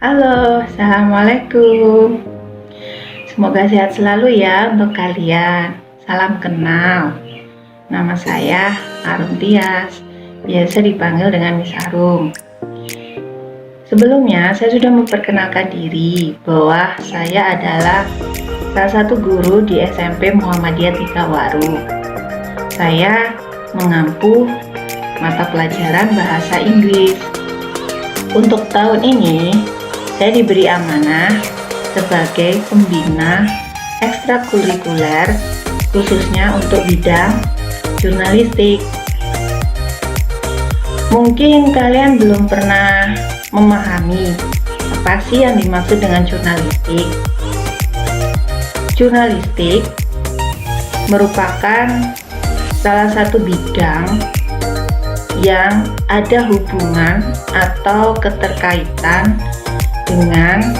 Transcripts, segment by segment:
Halo, assalamualaikum. Semoga sehat selalu ya untuk kalian. Salam kenal. Nama saya Arum Tias, biasa dipanggil dengan Miss Arum. Sebelumnya, saya sudah memperkenalkan diri bahwa saya adalah salah satu guru di SMP Muhammadiyah Tikawaru. Saya mengampu mata pelajaran bahasa Inggris. Untuk tahun ini, saya diberi amanah sebagai pembina ekstrakurikuler khususnya untuk bidang jurnalistik. Mungkin kalian belum pernah memahami apa sih yang dimaksud dengan jurnalistik. Jurnalistik merupakan salah satu bidang yang ada hubungan atau keterkaitan dengan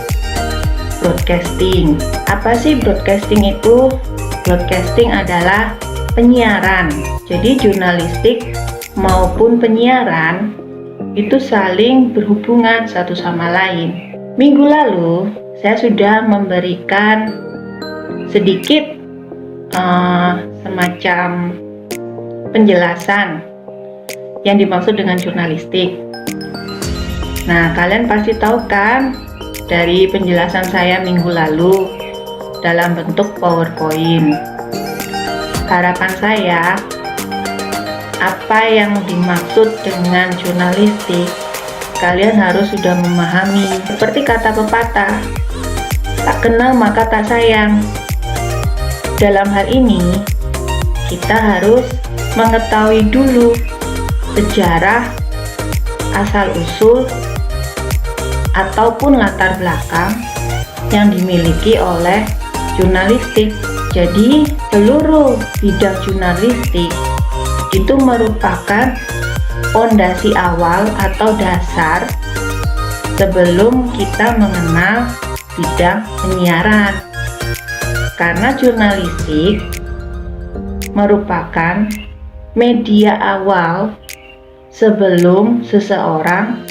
broadcasting. Apa sih broadcasting itu? Broadcasting adalah penyiaran. Jadi jurnalistik maupun penyiaran itu saling berhubungan satu sama lain. Minggu lalu saya sudah memberikan sedikit semacam penjelasan yang dimaksud dengan jurnalistik. Nah, kalian pasti tahu kan dari penjelasan saya minggu lalu dalam bentuk PowerPoint. Harapan saya, apa yang dimaksud dengan jurnalistik, kalian harus sudah memahami. Seperti kata pepatah, tak kenal maka tak sayang. Dalam hal ini, kita harus mengetahui dulu sejarah, asal-usul, ataupun latar belakang yang dimiliki oleh jurnalistik. Jadi seluruh bidang jurnalistik itu merupakan fondasi awal atau dasar sebelum kita mengenal bidang penyiaran. Karena jurnalistik merupakan media awal sebelum seseorang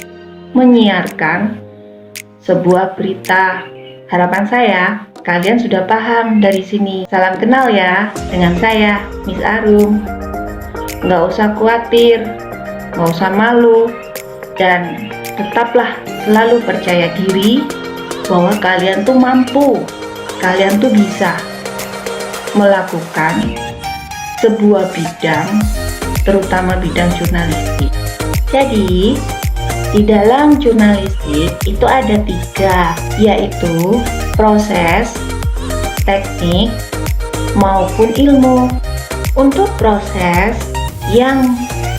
menyiarkan sebuah berita. Harapan saya, kalian sudah paham dari sini. Salam kenal ya dengan saya, Miss Arum. Nggak usah khawatir, nggak usah malu, dan tetaplah selalu percaya diri bahwa kalian tuh mampu, kalian tuh bisa melakukan sebuah bidang, terutama bidang jurnalistik. Jadi, di dalam jurnalistik itu ada 3, yaitu proses, teknik, maupun ilmu. Untuk proses yang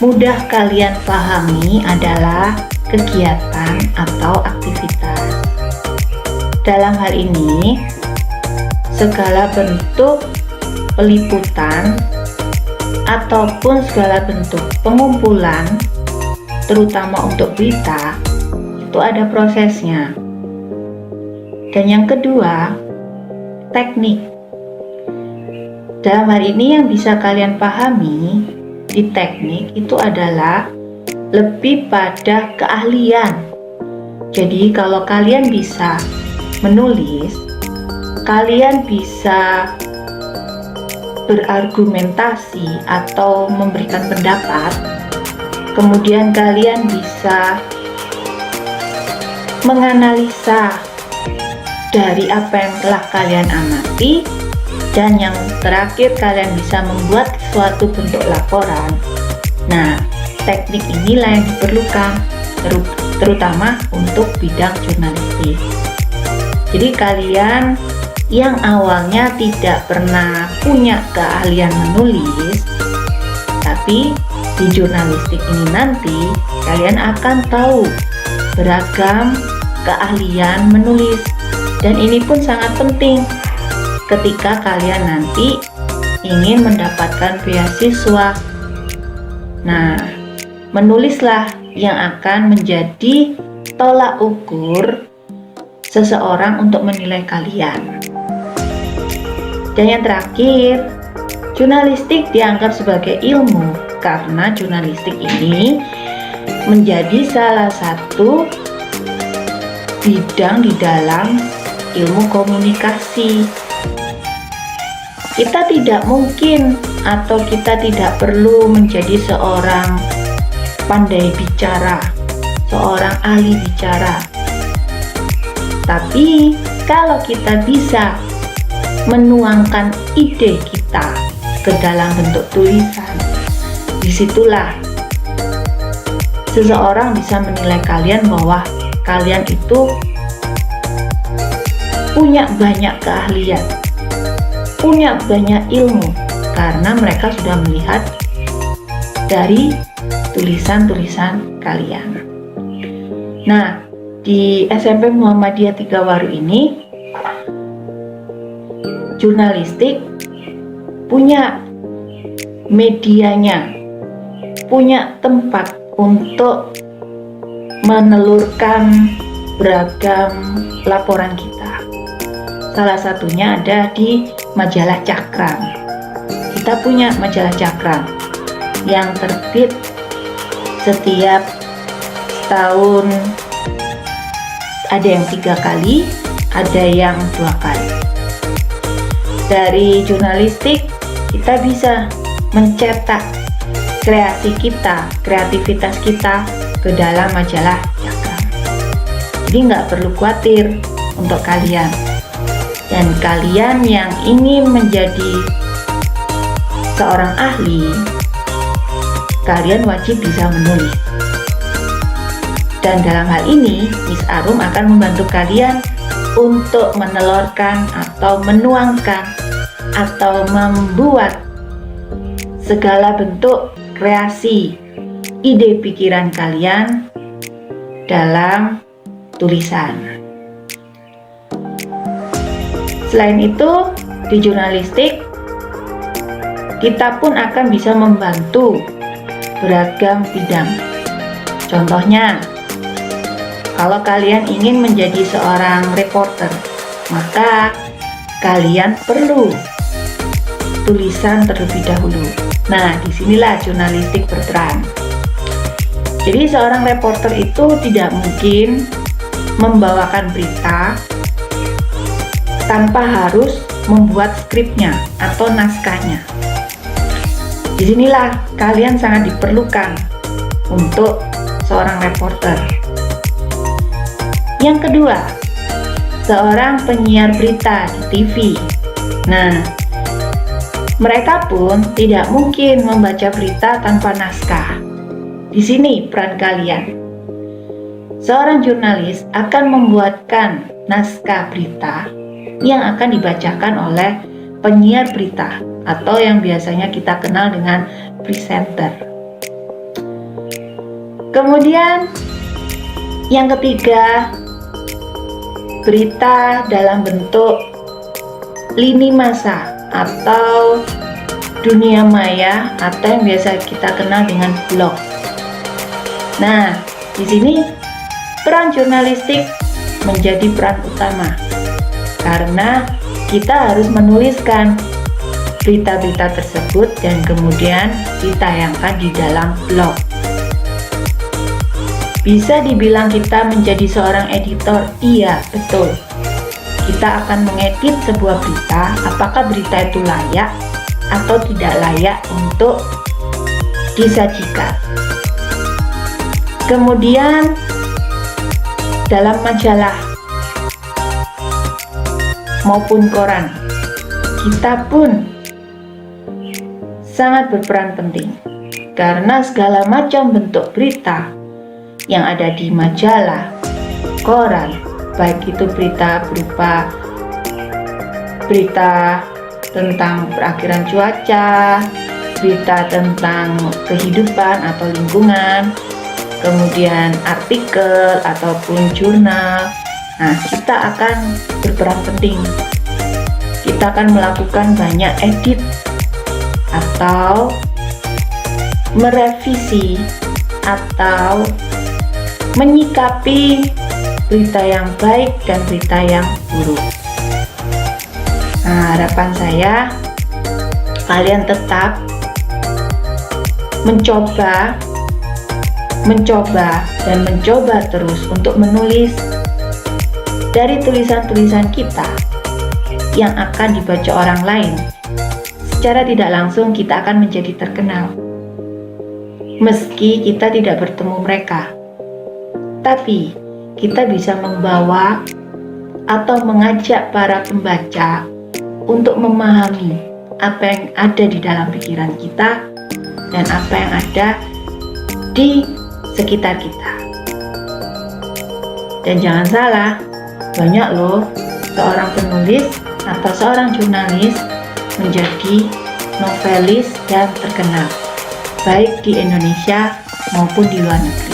mudah kalian pahami adalah kegiatan atau aktivitas. Dalam hal ini, segala bentuk peliputan ataupun segala bentuk pengumpulan, terutama untuk berita, itu ada prosesnya. Dan yang kedua, teknik. Dalam hal ini yang bisa kalian pahami di teknik itu adalah lebih pada keahlian. Jadi kalau kalian bisa menulis, kalian bisa berargumentasi atau memberikan pendapat, kemudian kalian bisa menganalisa dari apa yang telah kalian amati, dan yang terakhir kalian bisa membuat suatu bentuk laporan. Nah, teknik inilah yang diperlukan terutama untuk bidang jurnalistik. Jadi kalian yang awalnya tidak pernah punya keahlian menulis, tapi di jurnalistik ini nanti kalian akan tahu beragam keahlian menulis, dan ini pun sangat penting ketika kalian nanti ingin mendapatkan beasiswa. Nah, menulislah yang akan menjadi tolak ukur seseorang untuk menilai kalian. Dan yang terakhir, jurnalistik dianggap sebagai ilmu karena jurnalistik ini menjadi salah satu bidang di dalam ilmu komunikasi. Kita tidak mungkin atau kita tidak perlu menjadi seorang pandai bicara, seorang ahli bicara. Tapi kalau kita bisa menuangkan ide kita ke dalam bentuk tulisan, disitulah seseorang bisa menilai kalian bahwa kalian itu punya banyak keahlian, punya banyak ilmu, karena mereka sudah melihat dari tulisan-tulisan kalian. Nah, di SMP Muhammadiyah Tigawaru ini, jurnalistik punya medianya, punya tempat untuk menelurkan beragam laporan kita. Salah satunya ada di majalah Cakram. Kita punya majalah Cakram yang terbit setiap tahun, ada yang 3 kali, ada yang 2 kali. Dari jurnalistik kita bisa mencetak kreasi kita, kreativitas kita ke dalam majalah Cakram. Jadi nggak perlu khawatir untuk kalian. Dan kalian yang ingin menjadi seorang ahli, kalian wajib bisa menulis. Dan dalam hal ini, Miss Arum akan membantu kalian untuk menelurkan atau menuangkan atau membuat segala bentuk kreasi ide pikiran kalian dalam tulisan. Selain itu, di jurnalistik kita pun akan bisa membantu beragam bidang. Contohnya, kalau kalian ingin menjadi seorang reporter, maka kalian perlu tulisan terlebih dahulu. Nah, disinilah jurnalistik berperan. Jadi seorang reporter itu tidak mungkin membawakan berita tanpa harus membuat skripnya atau naskahnya. Disinilah kalian sangat diperlukan untuk seorang reporter. Yang kedua, seorang penyiar berita di TV. Nah, mereka pun tidak mungkin membaca berita tanpa naskah. Di sini peran kalian. Seorang jurnalis akan membuatkan naskah berita yang akan dibacakan oleh penyiar berita atau yang biasanya kita kenal dengan presenter. Kemudian yang ketiga, berita dalam bentuk lini masa atau dunia maya atau yang biasa kita kenal dengan blog. Nah, di sini peran jurnalistik menjadi peran utama karena kita harus menuliskan berita-berita tersebut dan kemudian ditayangkan di dalam blog. Bisa dibilang kita menjadi seorang editor? Iya, betul. Kita akan mengedit sebuah berita, apakah berita itu layak atau tidak layak untuk disajikan. Kemudian dalam majalah maupun koran, kita pun sangat berperan penting karena segala macam bentuk berita yang ada di majalah, koran, baik itu berita berupa berita tentang perakhiran cuaca, berita tentang kehidupan atau lingkungan, kemudian artikel ataupun jurnal. Nah, kita akan berperan penting. Kita akan melakukan banyak edit atau merevisi atau menyikapi berita yang baik dan berita yang buruk. Nah, harapan saya kalian tetap mencoba dan mencoba terus untuk menulis dari tulisan-tulisan kita yang akan dibaca orang lain. Secara tidak langsung kita akan menjadi terkenal. Meski kita tidak bertemu mereka, tapi kita bisa membawa atau mengajak para pembaca untuk memahami apa yang ada di dalam pikiran kita dan apa yang ada di sekitar kita. Dan jangan salah, banyak loh seorang penulis atau seorang jurnalis menjadi novelis dan terkenal, baik di Indonesia maupun di luar negeri.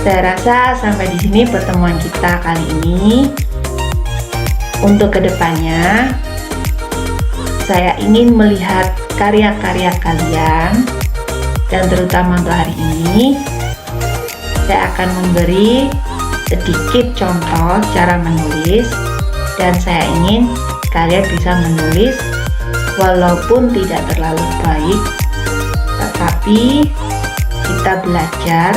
Saya rasa sampai di sini pertemuan kita kali ini. Untuk kedepannya, saya ingin melihat karya-karya kalian, dan terutama untuk hari ini, saya akan memberi sedikit contoh cara menulis, dan saya ingin kalian bisa menulis walaupun tidak terlalu baik, tetapi kita belajar,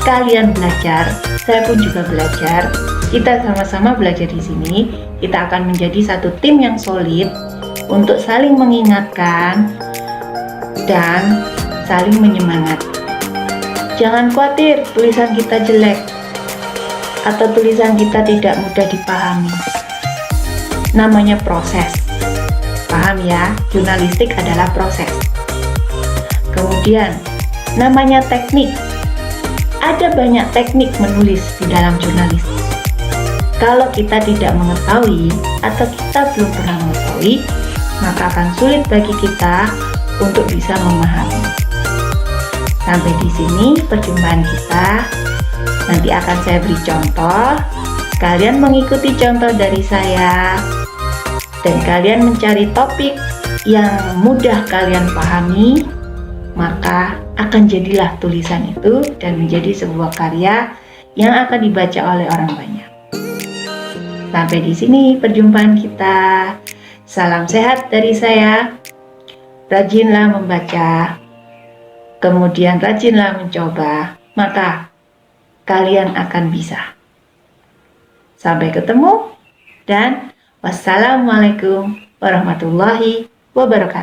kalian belajar, saya pun juga belajar, kita sama-sama belajar di sini. Kita akan menjadi satu tim yang solid untuk saling mengingatkan dan saling menyemangati. Jangan khawatir tulisan kita jelek atau tulisan kita tidak mudah dipahami. Namanya proses. Paham ya, jurnalistik adalah proses. Kemudian, namanya teknik. Ada banyak teknik menulis di dalam jurnalistik. Kalau kita tidak mengetahui atau kita belum pernah mengetahui, maka akan sulit bagi kita untuk bisa memahami. Sampai di sini perjumpaan kita. Nanti akan saya beri contoh. Kalian mengikuti contoh dari saya dan kalian mencari topik yang mudah kalian pahami, maka akan jadilah tulisan itu dan menjadi sebuah karya yang akan dibaca oleh orang banyak. Sampai di sini perjumpaan kita. Salam sehat dari saya. Rajinlah membaca, kemudian rajinlah mencoba, maka kalian akan bisa. Sampai ketemu dan wassalamualaikum warahmatullahi wabarakatuh.